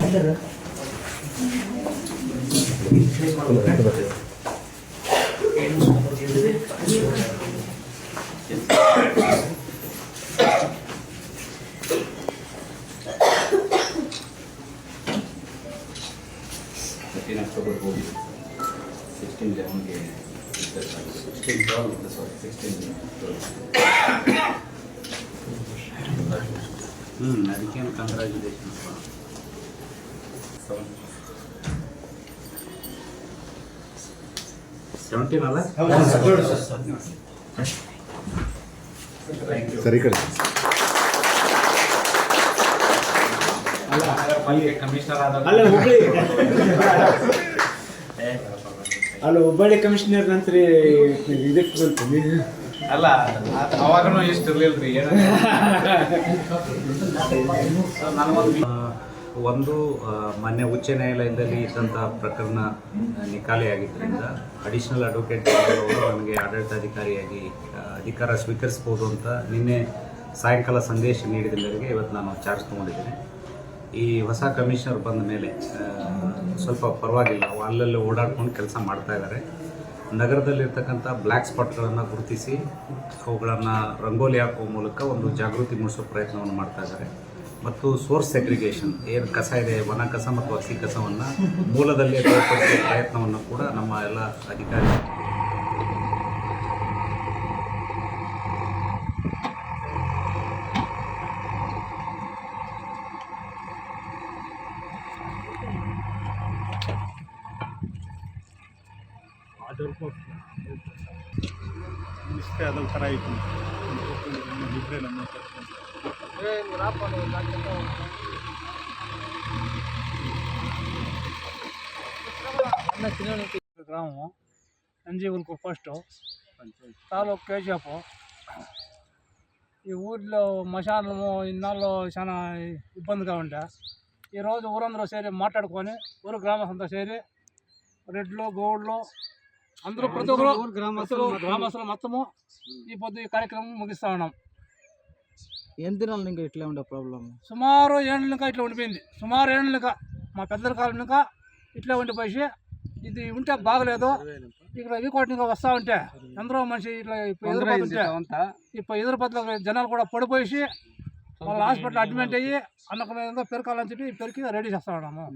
October 16/11 के 16/12 sorry 16/12 ಅದಕ್ಕೆ congratulations 17 ಅಲ್ಲ ಸರಿ ಕಡೆ ಕಮಿಷನರ್ ಅಲ್ಲ ಹುಬ್ಬಳ್ಳಿ ಕಮಿಷನರ್ ನಂತರ ಇದಕ್ಕೆ ಬಂತು ಅಲ್ಲ ಅವಾಗನೂ ಇಷ್ಟು ಇರ್ಲಿಲ್ರಿ ಒಂದು ಮಾನ್ಯ ಉಚ್ಚ ನ್ಯಾಯಾಲಯದಲ್ಲಿ ಇದ್ದಂಥ ಪ್ರಕರಣ ನಿಕಾಲಿಯಾಗಿದ್ದರಿಂದ ಅಡಿಷನಲ್ ಅಡ್ವೊಕೇಟ್ ಜನರಲ್ ಅವರು ನನಗೆ ಆಡಳಿತಾಧಿಕಾರಿಯಾಗಿ ಅಧಿಕಾರ ಸ್ವೀಕರಿಸ್ಬೋದು ಅಂತ ನಿನ್ನೆ ಸಾಯಂಕಾಲ ಸಂದೇಶ ನೀಡಿದ ಮೇರೆಗೆ ಇವತ್ತು ನಾನು ಚಾರ್ಜ್ ತೊಗೊಂಡಿದ್ದೀನಿ. ಈ ಹೊಸ ಕಮಿಷನರ್ ಬಂದ ಮೇಲೆ ಸ್ವಲ್ಪ ಪರವಾಗಿಲ್ಲ, ಅಲ್ಲಲ್ಲಿ ಓಡಾಡ್ಕೊಂಡು ಕೆಲಸ ಮಾಡ್ತಾ ಇದ್ದಾರೆ. ನಗರದಲ್ಲಿರ್ತಕ್ಕಂಥ ಬ್ಲ್ಯಾಕ್ ಸ್ಪಾಟ್ಗಳನ್ನು ಗುರುತಿಸಿ ಅವುಗಳನ್ನು ರಂಗೋಲಿ ಹಾಕುವ ಮೂಲಕ ಒಂದು ಜಾಗೃತಿ ಮೂಡಿಸೋ ಪ್ರಯತ್ನವನ್ನು ಮಾಡ್ತಾ ಇದ್ದಾರೆ. ಮತ್ತು ಸೋರ್ಸ್ ಸೆಗ್ರಿಗೇಷನ್, ಏನು ಕಸ ಇದೆ, ವನ ಕಸ ಮತ್ತು ಹಸಿ ಕಸವನ್ನು ಮೂಲದಲ್ಲಿ ಬೇರ್ಪಡಿಸುವ ಪ್ರಯತ್ನವನ್ನು ಕೂಡ ನಮ್ಮ ಎಲ್ಲ ಅಧಿಕಾರಿ ಅದರ ಥರ ಐತಿ ಇಬ್ಬರೇ ನಮ್ಮ గ్రామం సంజీవులకు ఫస్ట్ తాలూకు కేజాపు. ఈ ఊర్లో మశానము ఇన్నాళ్ళు చాలా ఇబ్బందిగా ఉండే. ఈరోజు ఊరందరూ చేరి మాట్లాడుకొని ఊరు గ్రామస్తులంతా చేరి రెడ్లు గౌడ్లు అందరూ ప్రతి ఒక్కరు గ్రామస్తులు మొత్తము ఈ పొద్దు ఈ కార్యక్రమం ముగిస్తూ ఉన్నాం. ఎంత దినాలు ఇంకా ఇట్లా ఉండే ప్రాబ్లం? సుమారు 7 నెలలు ఇంకా ఇట్లా ఉండిపోయింది. సుమారు 7 నెలలు ఇంకా మా పెద్దల కాలం ఇంకా ఇట్లా ఉండిపోయి ఇది ఉంటే బాగలేదు. ఇక్కడ వీకోటి ఇంకా వస్తూ ఉంటే అందరూ మనిషి ఇట్లా ఇప్పుడు ఎదురుపట్ల జనాలు కూడా పడిపోయి వాళ్ళ హాస్పిటల్ అడ్మిట్ అయ్యి అన్నకు పెరకాలని చెప్పి పెరికి రెడీ చేస్తూ ఉన్నాము.